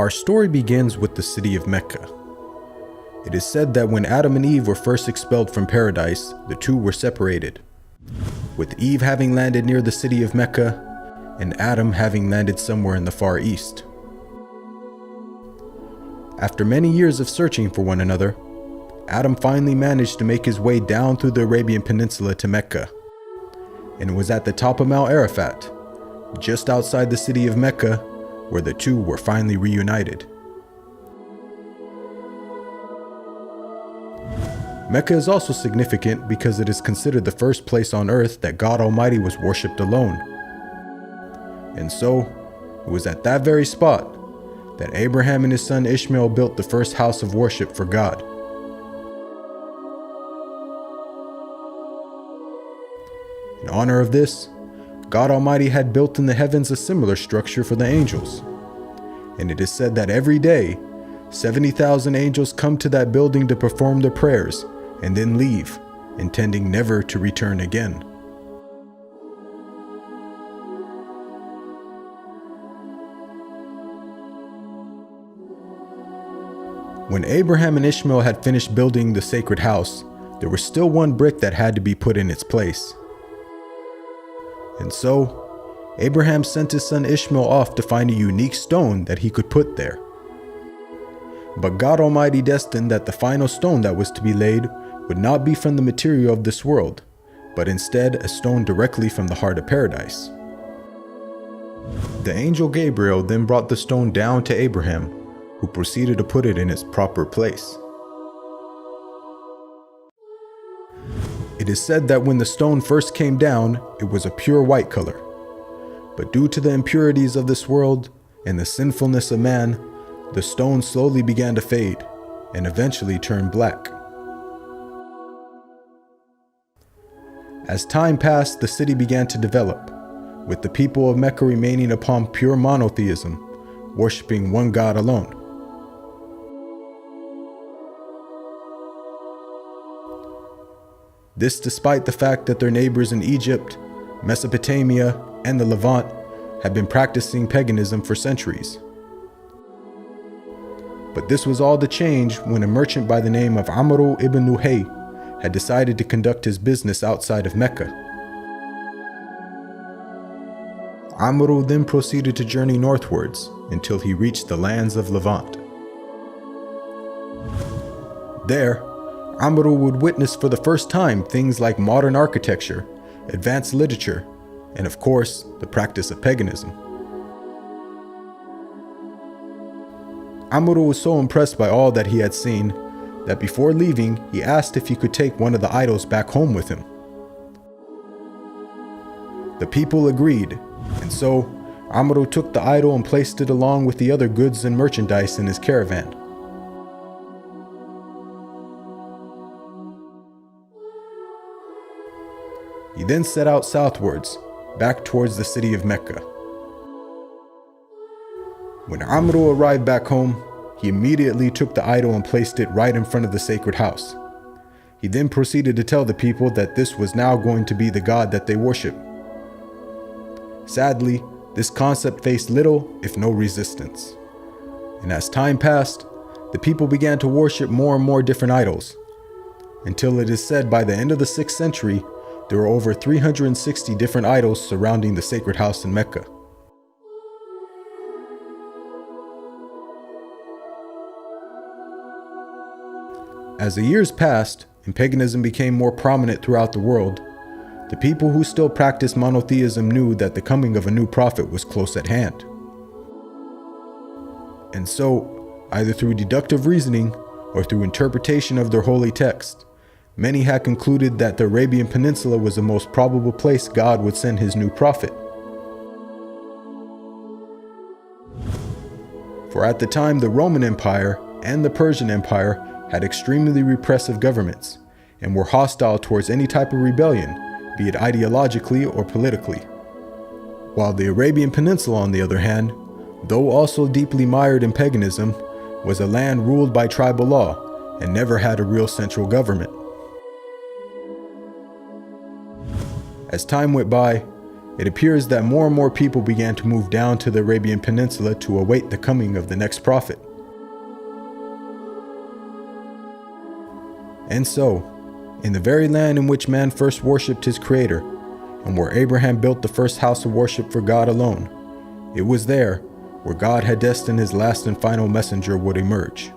Our story begins with the city of Mecca. It is said that when Adam and Eve were first expelled from paradise, the two were separated, with Eve having landed near the city of Mecca and Adam having landed somewhere in the Far East. After many years of searching for one another, Adam finally managed to make his way down through the Arabian Peninsula to Mecca, and it was at the top of Mount Arafat, just outside the city of Mecca, where the two were finally reunited. Mecca is also significant because it is considered the first place on earth that God Almighty was worshipped alone. And so, it was at that very spot that Abraham and his son Ishmael built the first house of worship for God. In honor of this, God Almighty had built in the heavens a similar structure for the angels. And it is said that every day, 70,000 angels come to that building to perform their prayers and then leave, intending never to return again. When Abraham and Ishmael had finished building the sacred house, there was still one brick that had to be put in its place. And so, Abraham sent his son Ishmael off to find a unique stone that he could put there. But God Almighty destined that the final stone that was to be laid would not be from the material of this world, but instead a stone directly from the heart of paradise. The angel Gabriel then brought the stone down to Abraham, who proceeded to put it in its proper place. It is said that when the stone first came down, it was a pure white color. But due to the impurities of this world and the sinfulness of man, the stone slowly began to fade and eventually turned black. As time passed, the city began to develop, with the people of Mecca remaining upon pure monotheism, worshiping one God alone. This despite the fact that their neighbors in Egypt, Mesopotamia, and the Levant had been practicing paganism for centuries. But this was all to change when a merchant by the name of Amr ibn Nuhay had decided to conduct his business outside of Mecca. Amr then proceeded to journey northwards until he reached the lands of Levant. There, Amr would witness for the first time things like modern architecture, advanced literature, and of course, the practice of paganism. Amr was so impressed by all that he had seen that before leaving, he asked if he could take one of the idols back home with him. The people agreed, and so Amr took the idol and placed it along with the other goods and merchandise in his caravan. He then set out southwards, back towards the city of Mecca. When Amr arrived back home, he immediately took the idol and placed it right in front of the sacred house. He then proceeded to tell the people that this was now going to be the God that they worship. Sadly, this concept faced little, if no resistance. And as time passed, the people began to worship more and more different idols, until it is said by the end of the 6th century, there were over 360 different idols surrounding the sacred house in Mecca. As the years passed and paganism became more prominent throughout the world, the people who still practiced monotheism knew that the coming of a new prophet was close at hand. And so, either through deductive reasoning or through interpretation of their holy text, many had concluded that the Arabian Peninsula was the most probable place God would send his new prophet. For at the time, the Roman Empire and the Persian Empire had extremely repressive governments and were hostile towards any type of rebellion, be it ideologically or politically. While the Arabian Peninsula, on the other hand, though also deeply mired in paganism, was a land ruled by tribal law and never had a real central government. As time went by, it appears that more and more people began to move down to the Arabian Peninsula to await the coming of the next prophet. And so, in the very land in which man first worshipped his Creator, and where Abraham built the first house of worship for God alone, it was there where God had destined his last and final messenger would emerge.